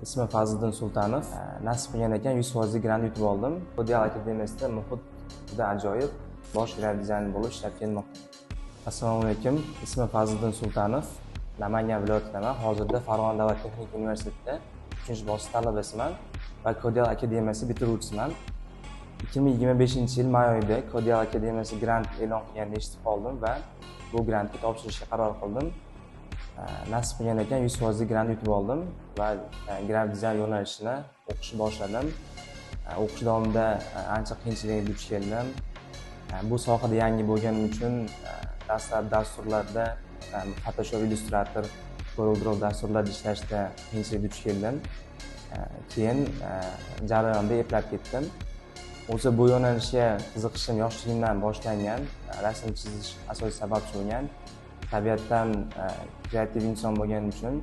ismi Fazliddin Sultanov. Nasib qilgan ekan 100% grant yutib oldim. Kodial akademiyasida muhit juda ajoyib, bosh grafic dizayner bo'lib ishlab kelmoqda. Assalomu alaykum. Ismi Fazliddin Sultanov. Namangan viloyatidaman. Hozirda Farg'ona davlat texnika universitetida 3-bosqich talabasiman va Kodial akademiyasi bitiruvchisiman. 2025-yil may oyida Kodial akademiyasi grant e'lon qilganini eshitib qoldim va bu grantni topshirishga qaror qildim. Nasib qilgan ekan 100% grant yutib oldim va grafic dizayn yo'nalishini o'qishni boshladim. O'qish davomida ancha qiyinchiliklarga duch keldim. Bu sohada yangi bo'lganim uchun dastlab dasturlarda Photoshop, Illustrator, CorelDRAW dasturlarda ishlashda qiyinchilikka duch keldim. Keyin jarayonda eplab ketdim. O'zi bu yo'nalishga qiziqishim yoshligimdan boshlangan. Rasm chizish asosiy sababchi bo'lgan. Tabiatdan kreativ inson bo'lganim uchun,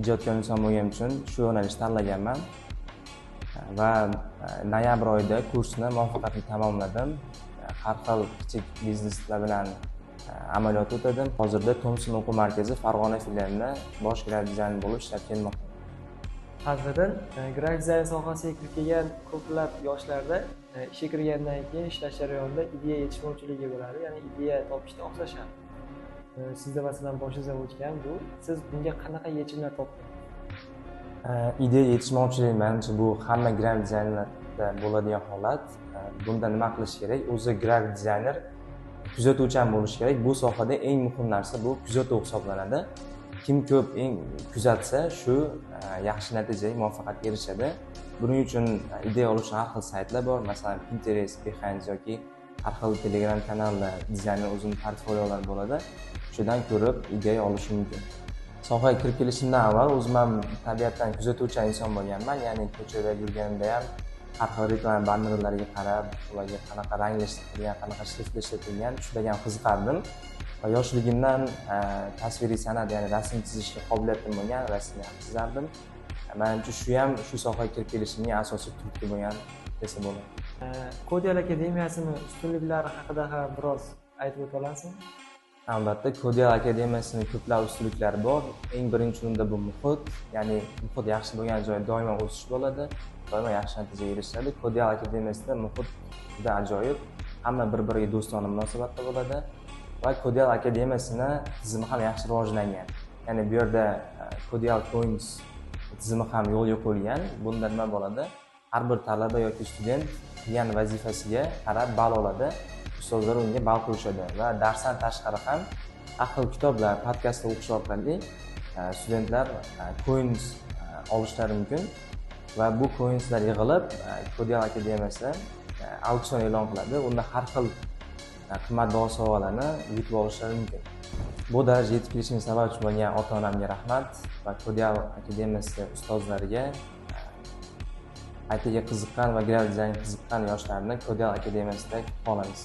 ijodkor inson bo'lganim uchun shu yo'nalishni tanlaganman. Va noyabr oyida kursni muvaffaqiyatli tamomladim. Har xil kichik bizneslar bilan amaliyot o'tadim. Hozirda Thompson o'quv markazi Farg'ona filialida bosh grafik dizayner bo'lib ishlab kelmoqda. Fazliddin, grafik dizayn sohasiga kirib kelgan ko'plab yoshlarda ishga kirgandan keyin ishlash jarayonida ideya yetishmovchiligi bo'ladi, ya'ni ideya topishda oqsashadi. Sizda masalan boshingizdan o'tgan bu, siz bunga qanaqa yechimlar topdingiz? Ideya yetishmovchilik menimcha bu hamma grafik dizaynerda bo'ladigan holat. Bunda nima qilish kerak? O'zi grafik dizayner kuzatuvchan bo'lishi kerak. Bu sohada eng muhim narsa bu kuzatuv hisoblanadi. Kim ko'p eng kuzatsa, shu yaxshi natijaga muvaffaqiyatga erishadi. Buning uchun ideya olish har xil saytlar bor, masalan Pinterest, Behance yoki har xil Telegram kanallar, dizayner o'zining portfoliyolari bo'ladi. Shundan ko'rib ideya olish mumkin. Sohaga kirib kelishimdan avval o'zim ham tabiatdan kuzatuvchan inson bo'lganman, ya'ni ko'chada yurganimda ham har xil reklama bannerlariga qarab, ularga qanaqa ranglashtirilgan, qanaqa shriftlar ishlatilgan, shularga ham qiziqardim. Va yoshligimdan tasviriy san'at, ya'ni rasm chizishga qobiliyatim bo'lgan, rasm chizardim. Menimcha shu ham shu sohaga kirib kelishimning asosiy turtki bo'lgan desa bo'ladi. Kodial akademiyasini ustunliklari haqida ham biroz aytib o'ta olasizmi? Albatta, Kodial akademiyasining ko'plab ustunliklari bor. Eng birinchi o'rinda bu muhit, ya'ni muhit yaxshi bo'lgan joyda doimo o'sish bo'ladi, doimo yaxshi natijaga erishadi. Kodial akademiyasida muhit juda ajoyib, hamma bir-biriga do'stona munosabatda bo'ladi. Va Kodial akademiyasini tizimi ham yaxshi rivojlangan. Ya'ni bu yerda Kodial Coins tizimi ham yo'lga qo'yilgan. Bunda nima bo'ladi? Har bir talaba yoki student qilgan vazifasiga qarab ball oladi. Ustozlar unga ball qo'yishadi va darsdan tashqari ham har xil kitoblar, podkastlar o'qish orqali studentlar coins olishlari mumkin va bu coinslar yig'ilib Kodial akademiyasi auksion e'lon qiladi. Unda har xil qimmatbaho sovg'alarni yutib olishlari mumkin. Bu darajaga yetib kelishimga sababchi bo'lgan ota-onamga rahmat va Kodial akademiyasi ustozlariga, aytiga qiziqqan va grafik dizaynga qiziqqan yoshlarni Kodial akademiyasida kutib qolamiz.